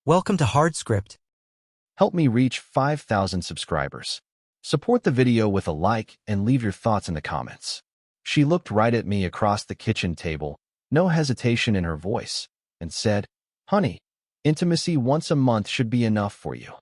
Welcome to HardScript. Help me reach 5,000 subscribers. Support the video with a like and leave your thoughts in the comments. She looked right at me across the kitchen table, no hesitation in her voice, and said, "Honey, intimacy once a month should be enough for you."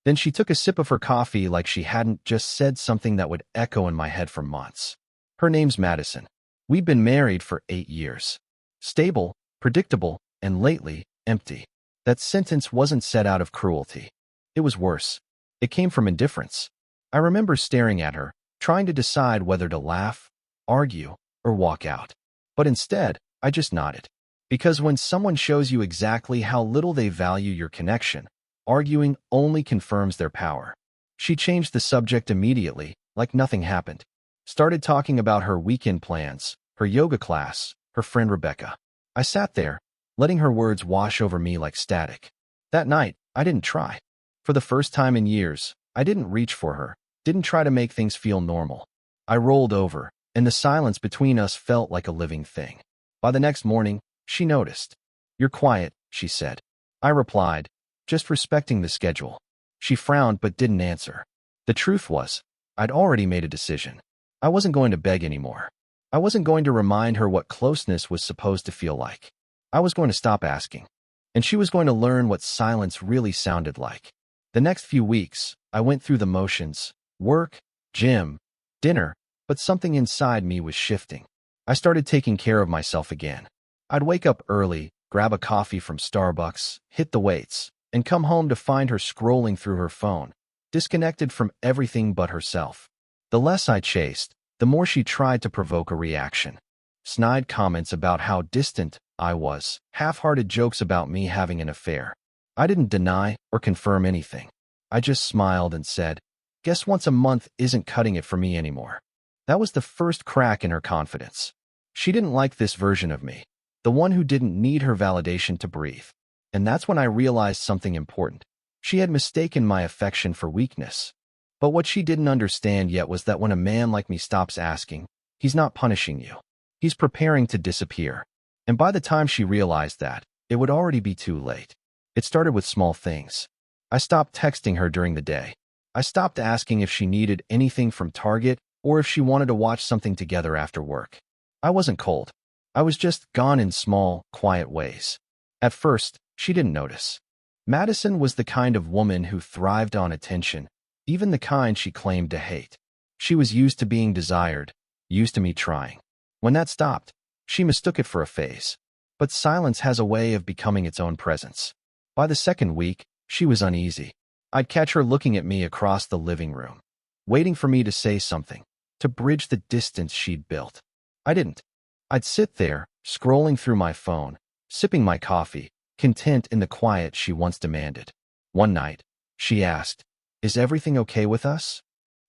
Then she took a sip of her coffee like she hadn't just said something that would echo in my head for months. Her name's Madison. We've been married for 8 years. Stable, predictable, and lately, empty. That sentence wasn't said out of cruelty. It was worse. It came from indifference. I remember staring at her, trying to decide whether to laugh, argue, or walk out. But instead, I just nodded. Because when someone shows you exactly how little they value your connection, arguing only confirms their power. She changed the subject immediately, like nothing happened. Started talking about her weekend plans, her yoga class, her friend Rebecca. I sat there, letting her words wash over me like static. That night, I didn't try. For the first time in years, I didn't reach for her, didn't try to make things feel normal. I rolled over, and the silence between us felt like a living thing. By the next morning, she noticed. "You're quiet," she said. I replied, just respecting the schedule. She frowned but didn't answer. The truth was, I'd already made a decision. I wasn't going to beg anymore. I wasn't going to remind her what closeness was supposed to feel like. I was going to stop asking. And she was going to learn what silence really sounded like. The next few weeks, I went through the motions, work, gym, dinner, but something inside me was shifting. I started taking care of myself again. I'd wake up early, grab a coffee from Starbucks, hit the weights, and come home to find her scrolling through her phone, disconnected from everything but herself. The less I chased, the more she tried to provoke a reaction. Snide comments about how distant I was, half-hearted jokes about me having an affair. I didn't deny or confirm anything. I just smiled and said, "Guess once a month isn't cutting it for me anymore." That was the first crack in her confidence. She didn't like this version of me, the one who didn't need her validation to breathe. And that's when I realized something important. She had mistaken my affection for weakness. But what she didn't understand yet was that when a man like me stops asking, he's not punishing you. He's preparing to disappear. And by the time she realized that, it would already be too late. It started with small things. I stopped texting her during the day. I stopped asking if she needed anything from Target or if she wanted to watch something together after work. I wasn't cold. I was just gone in small, quiet ways. At first, she didn't notice. Madison was the kind of woman who thrived on attention, even the kind she claimed to hate. She was used to being desired, used to me trying. When that stopped, she mistook it for a phase. But silence has a way of becoming its own presence. By the second week, she was uneasy. I'd catch her looking at me across the living room, waiting for me to say something, to bridge the distance she'd built. I didn't. I'd sit there, scrolling through my phone, sipping my coffee, content in the quiet she once demanded. One night, she asked, "Is everything okay with us?"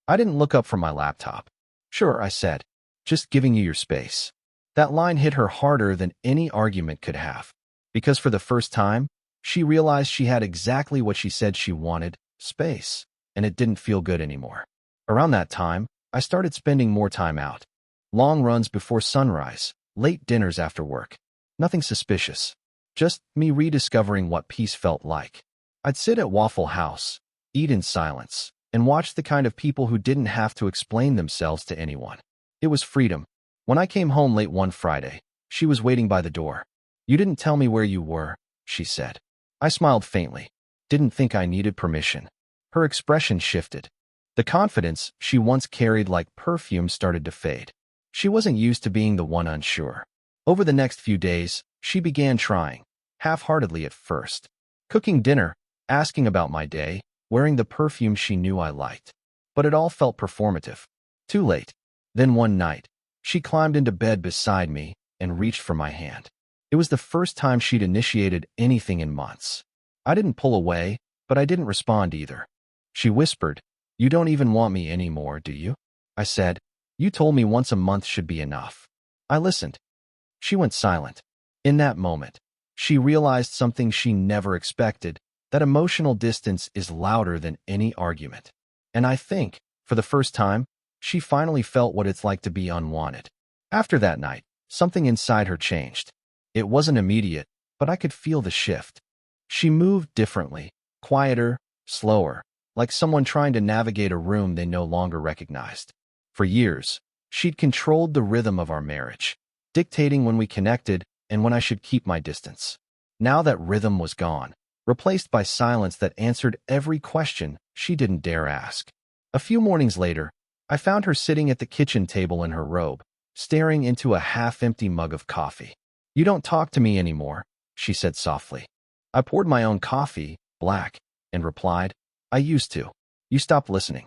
I didn't look up from my laptop. "Sure," I said, "just giving you your space." That line hit her harder than any argument could have. Because for the first time, she realized she had exactly what she said she wanted, space, and it didn't feel good anymore. Around that time, I started spending more time out. Long runs before sunrise, late dinners after work. Nothing suspicious. Just me rediscovering what peace felt like. I'd sit at Waffle House, eat in silence, and watch the kind of people who didn't have to explain themselves to anyone. It was freedom. When I came home late one Friday, she was waiting by the door. "You didn't tell me where you were," she said. I smiled faintly. Didn't think I needed permission. Her expression shifted. The confidence she once carried like perfume started to fade. She wasn't used to being the one unsure. Over the next few days, she began trying, half-heartedly at first. Cooking dinner, asking about my day, wearing the perfume she knew I liked. But it all felt performative. Too late. Then one night, she climbed into bed beside me and reached for my hand. It was the first time she'd initiated anything in months. I didn't pull away, but I didn't respond either. She whispered, "You don't even want me anymore, do you?" I said, "You told me once a month should be enough." I listened. She went silent. In that moment, she realized something she never expected, that emotional distance is louder than any argument. And I think, for the first time, she finally felt what it's like to be unwanted. After that night, something inside her changed. It wasn't immediate, but I could feel the shift. She moved differently, quieter, slower, like someone trying to navigate a room they no longer recognized. For years, she'd controlled the rhythm of our marriage, dictating when we connected and when I should keep my distance. Now that rhythm was gone, replaced by silence that answered every question she didn't dare ask. A few mornings later, I found her sitting at the kitchen table in her robe, staring into a half-empty mug of coffee. "You don't talk to me anymore," she said softly. I poured my own coffee, black, and replied, "I used to. You stopped listening."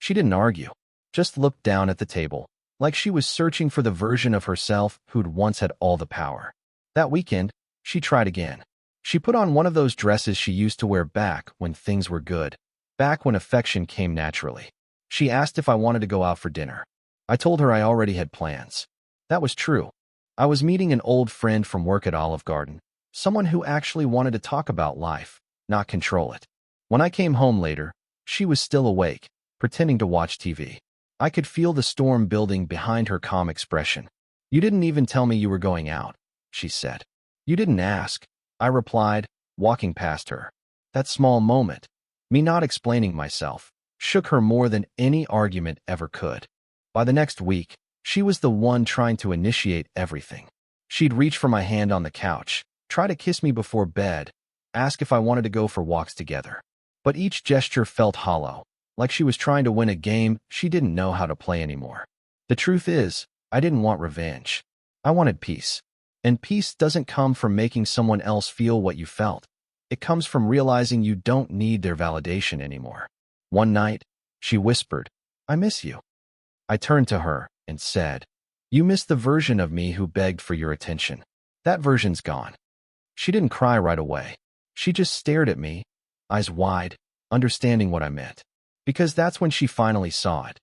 She didn't argue, just looked down at the table, like she was searching for the version of herself who'd once had all the power. That weekend, she tried again. She put on one of those dresses she used to wear back when things were good, back when affection came naturally. She asked if I wanted to go out for dinner. I told her I already had plans. That was true. I was meeting an old friend from work at Olive Garden, someone who actually wanted to talk about life, not control it. When I came home later, she was still awake, pretending to watch TV. I could feel the storm building behind her calm expression. "You didn't even tell me you were going out," she said. "You didn't ask," I replied, walking past her. That small moment, me not explaining myself, shook her more than any argument ever could. By the next week, she was the one trying to initiate everything. She'd reach for my hand on the couch, try to kiss me before bed, ask if I wanted to go for walks together. But each gesture felt hollow, like she was trying to win a game she didn't know how to play anymore. The truth is, I didn't want revenge. I wanted peace. And peace doesn't come from making someone else feel what you felt. It comes from realizing you don't need their validation anymore. One night, she whispered, "I miss you." I turned to her and said, "You miss the version of me who begged for your attention. That version's gone." She didn't cry right away. She just stared at me, eyes wide, understanding what I meant. Because that's when she finally saw it.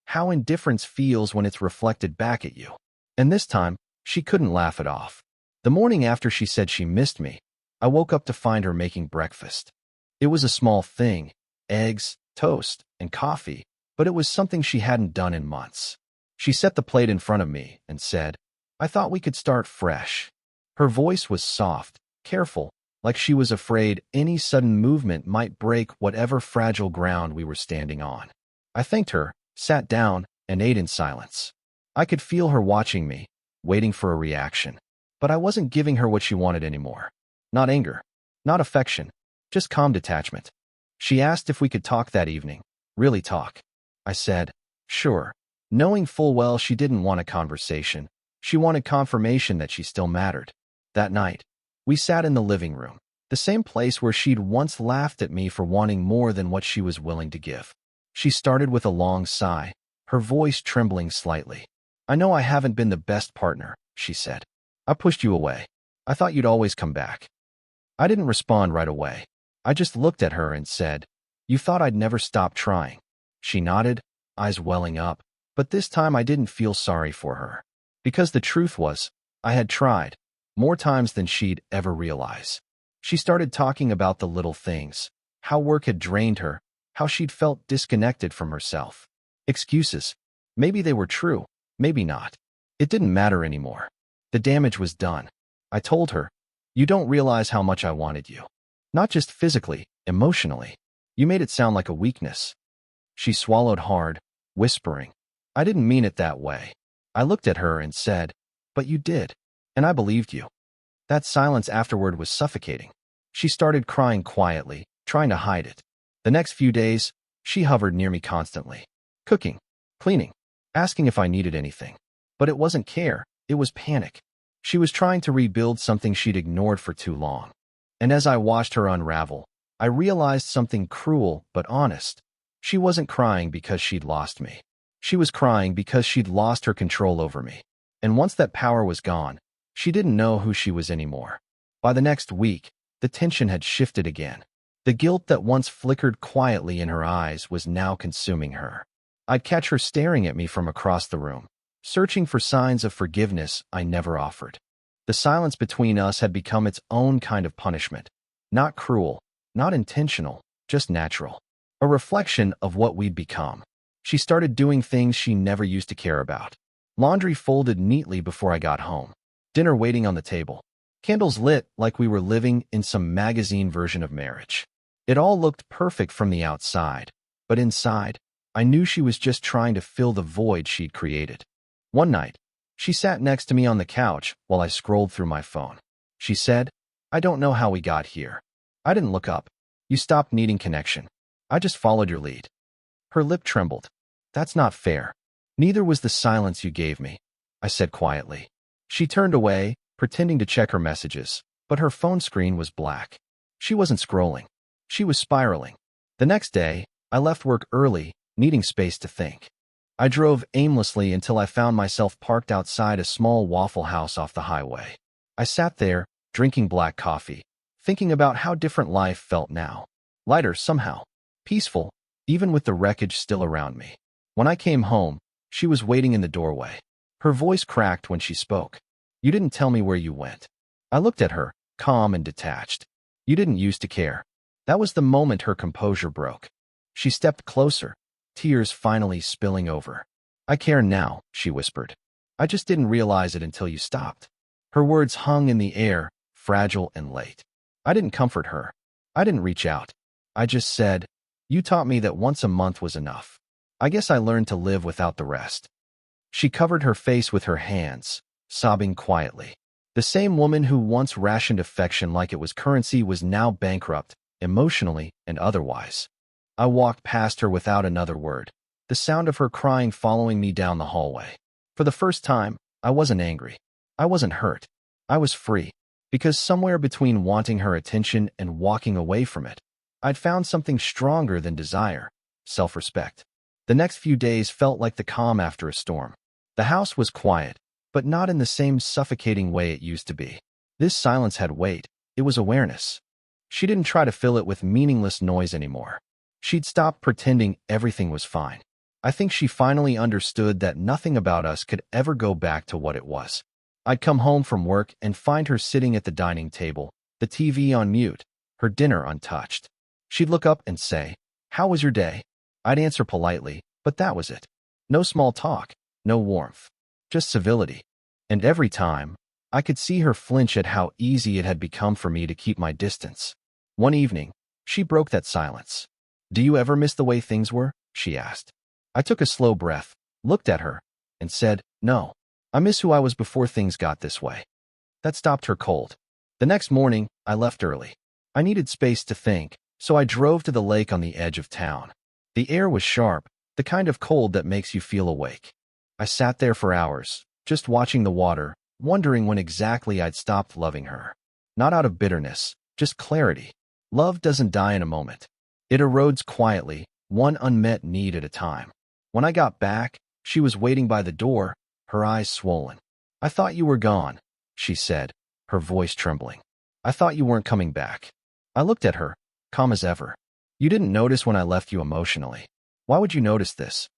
How indifference feels when it's reflected back at you. And this time, she couldn't laugh it off. The morning after she said she missed me, I woke up to find her making breakfast. It was a small thing, eggs, toast, and coffee, but it was something she hadn't done in months. She set the plate in front of me and said, "I thought we could start fresh." Her voice was soft, careful, like she was afraid any sudden movement might break whatever fragile ground we were standing on. I thanked her, sat down, and ate in silence. I could feel her watching me, waiting for a reaction. But I wasn't giving her what she wanted anymore. Not anger, not affection, just calm detachment. She asked if we could talk that evening. Really talk. I said, "Sure," knowing full well she didn't want a conversation. She wanted confirmation that she still mattered. That night, we sat in the living room, the same place where she'd once laughed at me for wanting more than what she was willing to give. She started with a long sigh, her voice trembling slightly. "I know I haven't been the best partner," she said. "I pushed you away. I thought you'd always come back." I didn't respond right away. I just looked at her and said, "You thought I'd never stop trying." She nodded, eyes welling up, but this time I didn't feel sorry for her. Because the truth was, I had tried, more times than she'd ever realize. She started talking about the little things, how work had drained her, how she'd felt disconnected from herself. Excuses. Maybe they were true, maybe not. It didn't matter anymore. The damage was done. I told her, "You don't realize how much I wanted you. Not just physically, emotionally. You made it sound like a weakness." She swallowed hard, whispering, "I didn't mean it that way." I looked at her and said, "But you did, and I believed you." That silence afterward was suffocating. She started crying quietly, trying to hide it. The next few days, she hovered near me constantly. Cooking, cleaning, asking if I needed anything. But it wasn't care, it was panic. She was trying to rebuild something she'd ignored for too long. And as I watched her unravel, I realized something cruel but honest. She wasn't crying because she'd lost me. She was crying because she'd lost her control over me. And once that power was gone, she didn't know who she was anymore. By the next week, the tension had shifted again. The guilt that once flickered quietly in her eyes was now consuming her. I'd catch her staring at me from across the room, searching for signs of forgiveness I never offered. The silence between us had become its own kind of punishment. Not cruel, not intentional, just natural. A reflection of what we'd become. She started doing things she never used to care about. Laundry folded neatly before I got home. Dinner waiting on the table. Candles lit like we were living in some magazine version of marriage. It all looked perfect from the outside, but inside, I knew she was just trying to fill the void she'd created. One night, she sat next to me on the couch while I scrolled through my phone. She said, "I don't know how we got here." I didn't look up. "You stopped needing connection. I just followed your lead." Her lip trembled. "That's not fair. Neither was the silence you gave me," I said quietly. She turned away, pretending to check her messages, but her phone screen was black. She wasn't scrolling. She was spiraling. The next day, I left work early, needing space to think. I drove aimlessly until I found myself parked outside a small Waffle House off the highway. I sat there, drinking black coffee, thinking about how different life felt now. Lighter somehow. Peaceful, even with the wreckage still around me. When I came home, she was waiting in the doorway. Her voice cracked when she spoke. "You didn't tell me where you went." I looked at her, calm and detached. "You didn't used to care." That was the moment her composure broke. She stepped closer, tears finally spilling over. "I care now," she whispered. "I just didn't realize it until you stopped." Her words hung in the air, fragile and late. I didn't comfort her. I didn't reach out. I just said, "You taught me that once a month was enough. I guess I learned to live without the rest." She covered her face with her hands, sobbing quietly. The same woman who once rationed affection like it was currency was now bankrupt, emotionally and otherwise. I walked past her without another word, the sound of her crying following me down the hallway. For the first time, I wasn't angry. I wasn't hurt. I was free, because somewhere between wanting her attention and walking away from it, I'd found something stronger than desire: self-respect. The next few days felt like the calm after a storm. The house was quiet, but not in the same suffocating way it used to be. This silence had weight. It was awareness. She didn't try to fill it with meaningless noise anymore. She'd stopped pretending everything was fine. I think she finally understood that nothing about us could ever go back to what it was. I'd come home from work and find her sitting at the dining table, the TV on mute, her dinner untouched. She'd look up and say, "How was your day?" I'd answer politely, but that was it. No small talk, no warmth, just civility. And every time, I could see her flinch at how easy it had become for me to keep my distance. One evening, she broke that silence. "Do you ever miss the way things were?" she asked. I took a slow breath, looked at her, and said, "No. I miss who I was before things got this way." That stopped her cold. The next morning, I left early. I needed space to think, so I drove to the lake on the edge of town. The air was sharp, the kind of cold that makes you feel awake. I sat there for hours, just watching the water, wondering when exactly I'd stopped loving her. Not out of bitterness, just clarity. Love doesn't die in a moment. It erodes quietly, one unmet need at a time. When I got back, she was waiting by the door, her eyes swollen. "I thought you were gone," she said, her voice trembling. "I thought you weren't coming back." I looked at her, calm as ever. "You didn't notice when I left you emotionally. Why would you notice this?"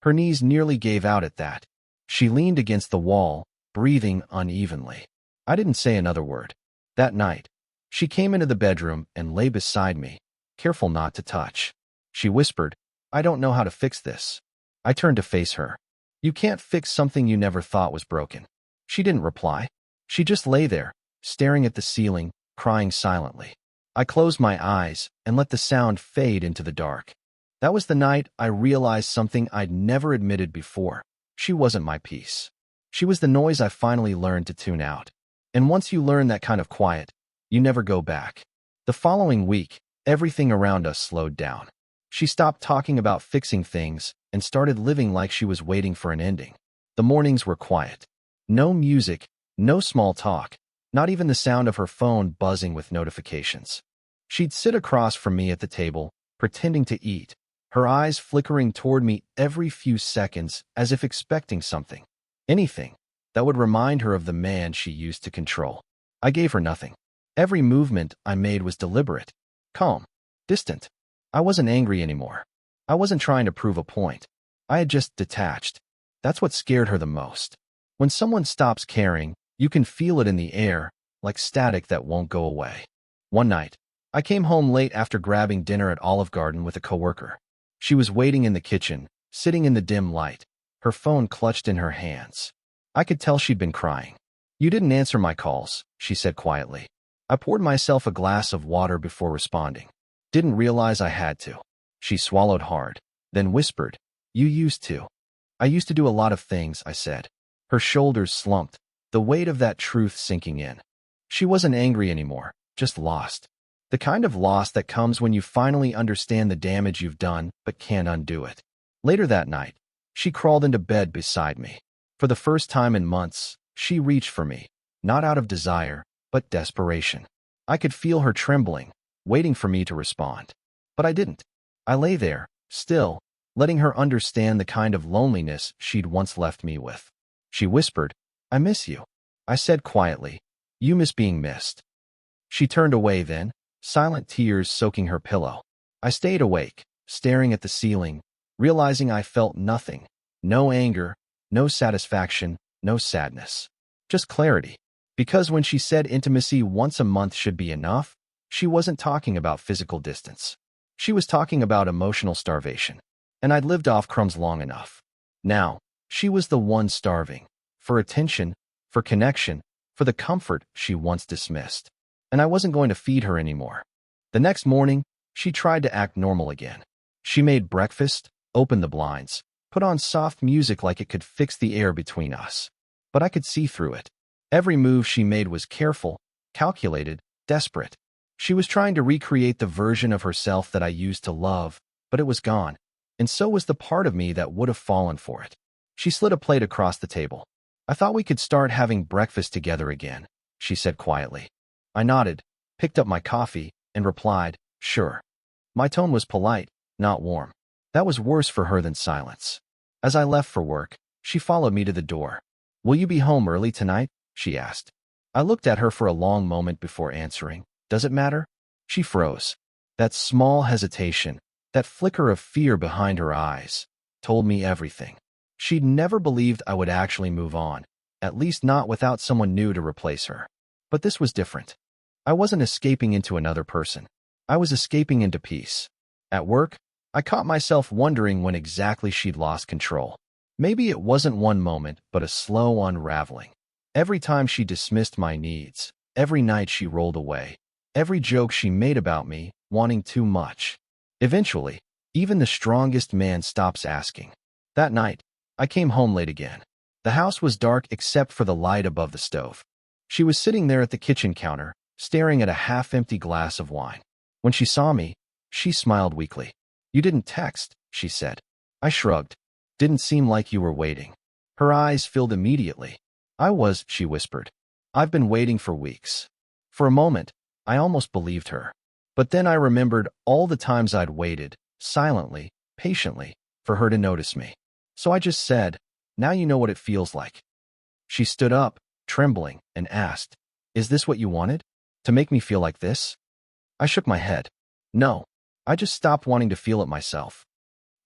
Her knees nearly gave out at that. She leaned against the wall, breathing unevenly. I didn't say another word. That night, she came into the bedroom and lay beside me, careful not to touch. She whispered, "I don't know how to fix this." I turned to face her. "You can't fix something you never thought was broken." She didn't reply. She just lay there, staring at the ceiling, crying silently. I closed my eyes and let the sound fade into the dark. That was the night I realized something I'd never admitted before. She wasn't my peace. She was the noise I finally learned to tune out. And once you learn that kind of quiet, you never go back. The following week, everything around us slowed down. She stopped talking about fixing things and started living like she was waiting for an ending. The mornings were quiet. No music, no small talk, not even the sound of her phone buzzing with notifications. She'd sit across from me at the table, pretending to eat, her eyes flickering toward me every few seconds as if expecting something, anything, that would remind her of the man she used to control. I gave her nothing. Every movement I made was deliberate, calm, distant. I wasn't angry anymore. I wasn't trying to prove a point. I had just detached. That's what scared her the most. When someone stops caring, you can feel it in the air, like static that won't go away. One night, I came home late after grabbing dinner at Olive Garden with a coworker. She was waiting in the kitchen, sitting in the dim light, her phone clutched in her hands. I could tell she'd been crying. You didn't answer my calls, she said quietly. I poured myself a glass of water before responding. Didn't realize I had to. She swallowed hard, then whispered, You used to. I used to do a lot of things, I said. Her shoulders slumped, the weight of that truth sinking in. She wasn't angry anymore, just lost. The kind of loss that comes when you finally understand the damage you've done but can't undo it. Later that night, she crawled into bed beside me. For the first time in months, she reached for me, not out of desire, but desperation. I could feel her trembling, waiting for me to respond. But I didn't. I lay there, still, letting her understand the kind of loneliness she'd once left me with. She whispered, I miss you. I said quietly, You miss being missed. She turned away then, silent tears soaking her pillow. I stayed awake, staring at the ceiling, realizing I felt nothing. No anger, no satisfaction, no sadness. Just clarity. Because when she said intimacy once a month should be enough, she wasn't talking about physical distance. She was talking about emotional starvation. And I'd lived off crumbs long enough. Now, she was the one starving. For attention, for connection, for the comfort she once dismissed. And I wasn't going to feed her anymore. The next morning, she tried to act normal again. She made breakfast, opened the blinds, put on soft music like it could fix the air between us. But I could see through it. Every move she made was careful, calculated, desperate. She was trying to recreate the version of herself that I used to love, but it was gone. And so was the part of me that would have fallen for it. She slid a plate across the table. I thought we could start having breakfast together again, she said quietly. I nodded, picked up my coffee, and replied, Sure. My tone was polite, not warm. That was worse for her than silence. As I left for work, she followed me to the door. Will you be home early tonight? She asked. I looked at her for a long moment before answering. Does it matter? She froze. That small hesitation, that flicker of fear behind her eyes, told me everything. She'd never believed I would actually move on, at least not without someone new to replace her. But this was different. I wasn't escaping into another person. I was escaping into peace. At work, I caught myself wondering when exactly she'd lost control. Maybe it wasn't one moment, but a slow unraveling. Every time she dismissed my needs, every night she rolled away, every joke she made about me, wanting too much. Eventually, even the strongest man stops asking. That night, I came home late again. The house was dark except for the light above the stove. She was sitting there at the kitchen counter, staring at a half-empty glass of wine. When she saw me, she smiled weakly. You didn't text, she said. I shrugged. Didn't seem like you were waiting. Her eyes filled immediately. I was, she whispered. I've been waiting for weeks. For a moment, I almost believed her. But then I remembered all the times I'd waited, silently, patiently, for her to notice me. So I just said, Now you know what it feels like. She stood up, trembling, and asked, Is this what you wanted? To make me feel like this? I shook my head. No, I just stopped wanting to feel it myself.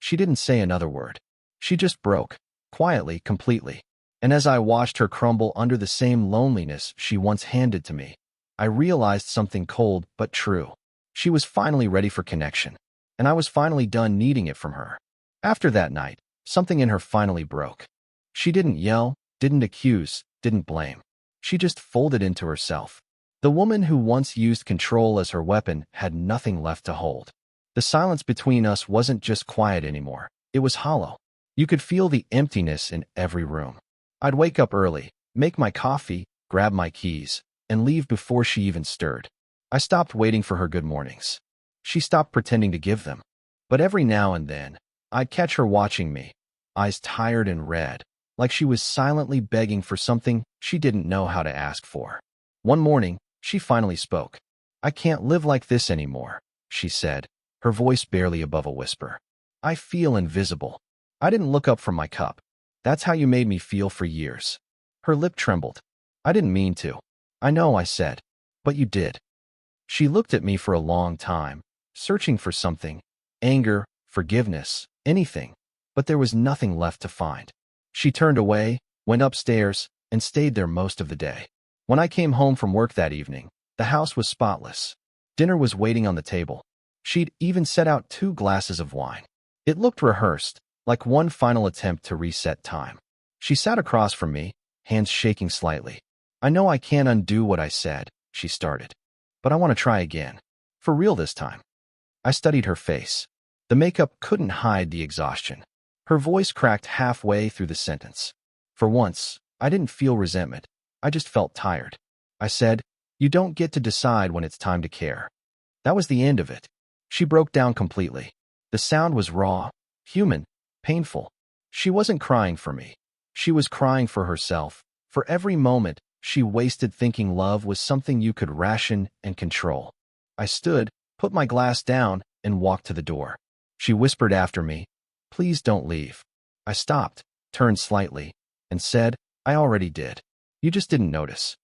She didn't say another word. She just broke, quietly, completely. And as I watched her crumble under the same loneliness she once handed to me, I realized something cold but true. She was finally ready for connection, and I was finally done needing it from her. After that night, something in her finally broke. She didn't yell, didn't accuse, didn't blame. She just folded into herself. The woman who once used control as her weapon had nothing left to hold. The silence between us wasn't just quiet anymore. It was hollow. You could feel the emptiness in every room. I'd wake up early, make my coffee, grab my keys, and leave before she even stirred. I stopped waiting for her good mornings. She stopped pretending to give them. But every now and then, I'd catch her watching me, eyes tired and red, like she was silently begging for something she didn't know how to ask for. One morning, she finally spoke. I can't live like this anymore, she said, her voice barely above a whisper. I feel invisible. I didn't look up from my cup. That's how you made me feel for years. Her lip trembled. I didn't mean to. I know, I said. But you did. She looked at me for a long time, searching for something. Anger, forgiveness, anything. But there was nothing left to find. She turned away, went upstairs, and stayed there most of the day. When I came home from work that evening, the house was spotless. Dinner was waiting on the table. She'd even set out 2 glasses of wine. It looked rehearsed, like one final attempt to reset time. She sat across from me, hands shaking slightly. I know I can't undo what I said, she started. But I want to try again. For real this time. I studied her face. The makeup couldn't hide the exhaustion. Her voice cracked halfway through the sentence. For once, I didn't feel resentment. I just felt tired. I said, "You don't get to decide when it's time to care." That was the end of it. She broke down completely. The sound was raw, human, painful. She wasn't crying for me. She was crying for herself, for every moment she wasted thinking love was something you could ration and control. I stood, put my glass down, and walked to the door. She whispered after me, "Please don't leave." I stopped, turned slightly, and said, "I already did. You just didn't notice."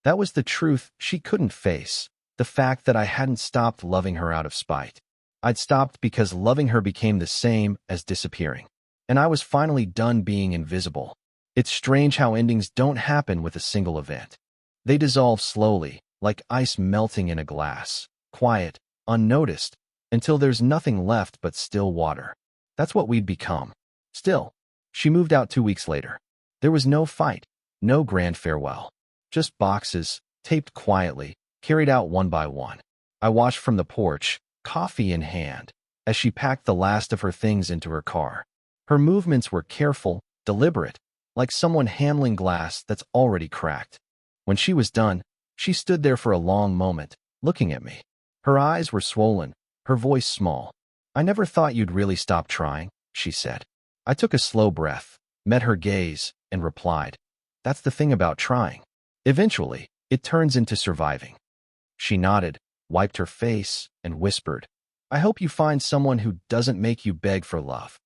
That was the truth she couldn't face, the fact that I hadn't stopped loving her out of spite. I'd stopped because loving her became the same as disappearing. And I was finally done being invisible. It's strange how endings don't happen with a single event. They dissolve slowly, like ice melting in a glass, quiet, unnoticed, until there's nothing left but still water. That's what we'd become. Still, she moved out 2 weeks later. There was no fight, no grand farewell. Just boxes, taped quietly, carried out one by one. I watched from the porch, coffee in hand, as she packed the last of her things into her car. Her movements were careful, deliberate, like someone handling glass that's already cracked. When she was done, she stood there for a long moment, looking at me. Her eyes were swollen, her voice small. "I never thought you'd really stop trying," she said. I took a slow breath, met her gaze, and replied, "That's the thing about trying. Eventually, it turns into surviving." She nodded, wiped her face, and whispered, "I hope you find someone who doesn't make you beg for love."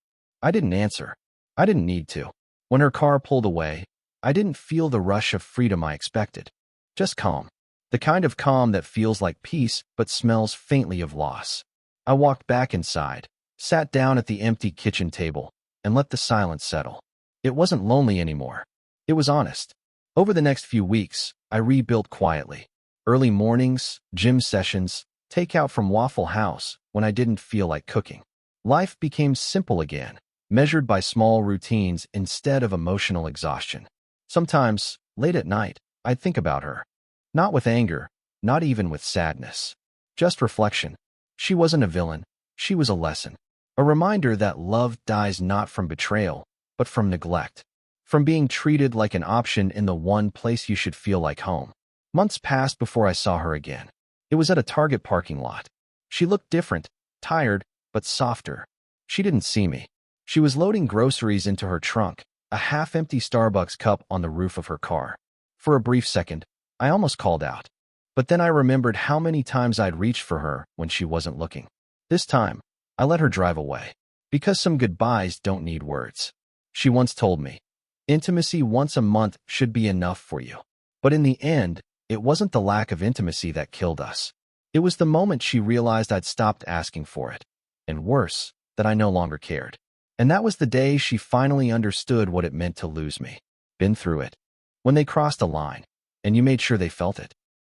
I didn't answer. I didn't need to. When her car pulled away, I didn't feel the rush of freedom I expected. Just calm. The kind of calm that feels like peace but smells faintly of loss. I walked back inside, sat down at the empty kitchen table, and let the silence settle. It wasn't lonely anymore. It was honest. Over the next few weeks, I rebuilt quietly. Early mornings, gym sessions, takeout from Waffle House when I didn't feel like cooking. Life became simple again, measured by small routines instead of emotional exhaustion. Sometimes, late at night, I'd think about her. Not with anger, not even with sadness. Just reflection. She wasn't a villain. She was a lesson. A reminder that love dies not from betrayal, but from neglect. From being treated like an option in the one place you should feel like home. Months passed before I saw her again. It was at a Target parking lot. She looked different, tired, but softer. She didn't see me. She was loading groceries into her trunk, a half-empty Starbucks cup on the roof of her car. For a brief second, I almost called out. But then I remembered how many times I'd reached for her when she wasn't looking. This time, I let her drive away. Because some goodbyes don't need words. She once told me, "Intimacy once a month should be enough for you." But in the end, it wasn't the lack of intimacy that killed us. It was the moment she realized I'd stopped asking for it. And worse, that I no longer cared. And that was the day she finally understood what it meant to lose me. Been through it. When they crossed a line, and you made sure they felt it.